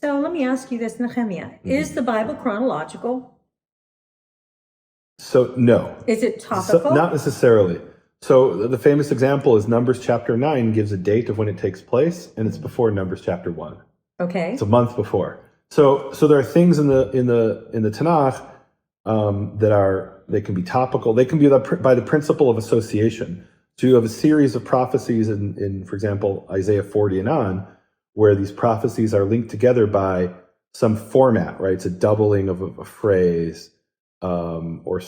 So let me ask you this, Nehemia. Is the Bible chronological? So, no. Is it topical? Not necessarily. So the famous example is Numbers chapter 9 gives a date of when it takes place, and it's before Numbers chapter 1. Okay. It's a month before. So there are things in the Tanakh they can be topical. They can be by the principle of association. So you have a series of prophecies in, for example, Isaiah 40 and on, where these prophecies are linked together by some format, right? It's a doubling of a phrase, or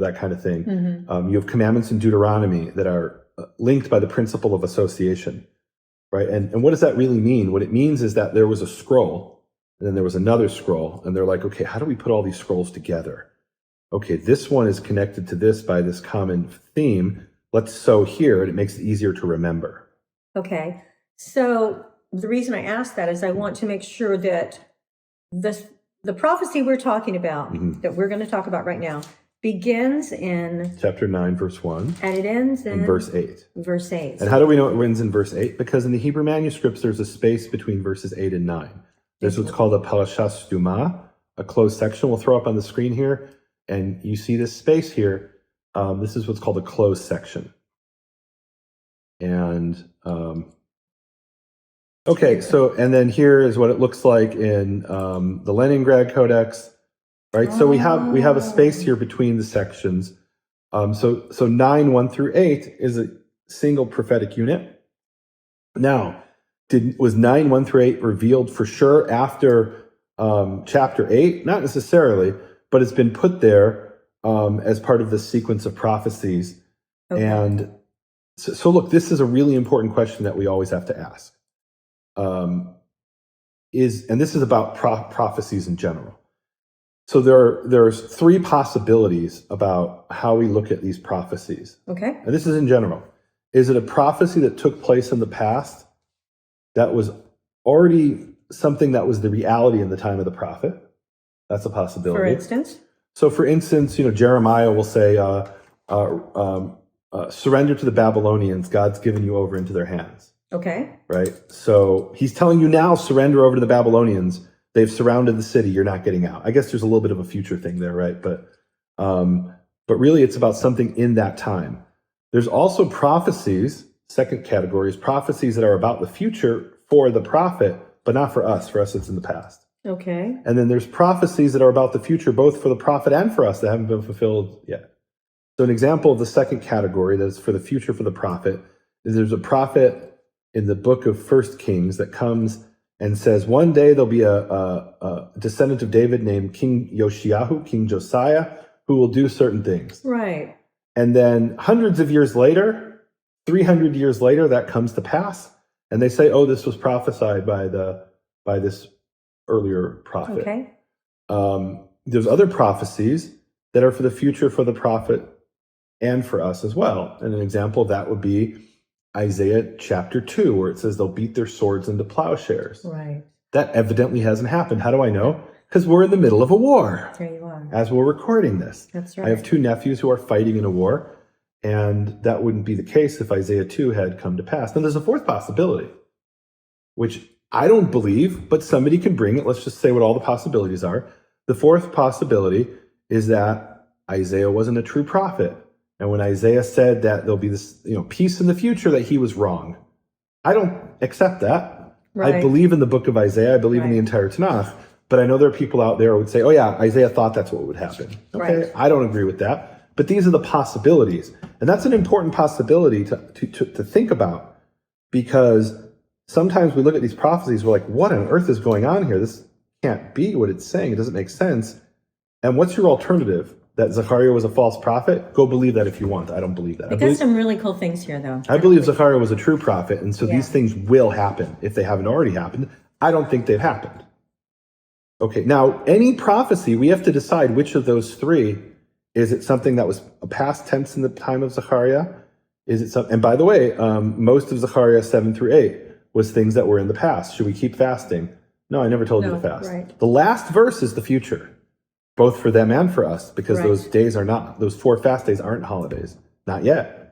that kind of thing. Mm-hmm. You have commandments in Deuteronomy that are linked by the principle of association, right? And what does that really mean? What it means is that there was a scroll, and then there was another scroll, and they're like, okay, how do we put all these scrolls together? Okay, this one is connected to this by this common theme. Let's sew here, and it makes it easier to remember. Okay, so the reason I ask that is I want to make sure that the prophecy we're talking about, mm-hmm. that we're going to talk about right now, begins in chapter 9, verse 1. And it ends in verse 8. Verse 8. And how do we know it ends in verse 8? Because in the Hebrew manuscripts, there's a space between verses 8 and 9. There's what's called a parashas duma, a closed section. We'll throw up on the screen here. And you see this space here. This is what's called a closed section. And okay, and then here is what it looks like in the Leningrad Codex, right? So we have a space here between the sections. So 9, 1 through 8 is a single prophetic unit. Now, was 9, 1 through 8 revealed for sure after chapter 8? Not necessarily, but it's been put there as part of the sequence of prophecies. Okay. And so look, this is a really important question that we always have to ask. And this is about prophecies in general. So there's 3 possibilities about how we look at these prophecies. Okay. And this is in general. Is it a prophecy that took place in the past that was already something that was the reality in the time of the prophet? That's a possibility. For instance? So for instance, Jeremiah will say, surrender to the Babylonians. God's given you over into their hands. Okay. Right? So he's telling you now, surrender over to the Babylonians. They've surrounded the city. You're not getting out. I guess there's a little bit of a future thing there, right? But really it's about something in that time. There's also prophecies, second category is prophecies that are about the future for the prophet, but not for us. For us, it's in the past. Okay. And then there's prophecies that are about the future, both for the prophet and for us, that haven't been fulfilled yet. So an example of the second category that's for the future for the prophet is there's a prophet in the book of 1 Kings that comes and says, one day there'll be a descendant of David named King Yoshiyahu, King Josiah, who will do certain things. Right. And then hundreds of years later, 300 years later, that comes to pass. And they say, oh, this was prophesied by this earlier prophet. Okay. There's other prophecies that are for the future for the prophet and for us as well. And an example of that would be Isaiah chapter 2, where it says they'll beat their swords into plowshares. Right. That evidently hasn't happened. How do I know? Because we're in the middle of a war. There you are. As we're recording this. That's right. I have 2 nephews who are fighting in a war, and that wouldn't be the case if Isaiah 2 had come to pass. Then there's a 4th possibility, which I don't believe, but somebody can bring it. Let's just say what all the possibilities are. The 4th possibility is that Isaiah wasn't a true prophet. And when Isaiah said that there'll be this, peace in the future, that he was wrong. I don't accept that. Right. I believe in the book of Isaiah. I believe in the entire Tanakh. But I know there are people out there who would say, oh yeah, Isaiah thought that's what would happen. Okay, right. I don't agree with that. But these are the possibilities. And that's an important possibility to think about, because sometimes we look at these prophecies, we're like, what on earth is going on here? This can't be what it's saying. It doesn't make sense. And what's your alternative? That Zechariah was a false prophet? Go believe that if you want. I don't believe that. It does some really cool things here, though. I believe Zechariah was a true prophet, and so these things will happen if they haven't already happened. I don't think they've happened. Okay, now, any prophecy, we have to decide which of those 3. Is it something that was a past tense in the time of Zechariah? Is it and by the way, most of Zechariah 7 through 8 was things that were in the past. Should we keep fasting? No, I never told you to fast. Right. The last verse is the future, both for them and for us, because those days are not, those 4 fast days aren't holidays. Not yet.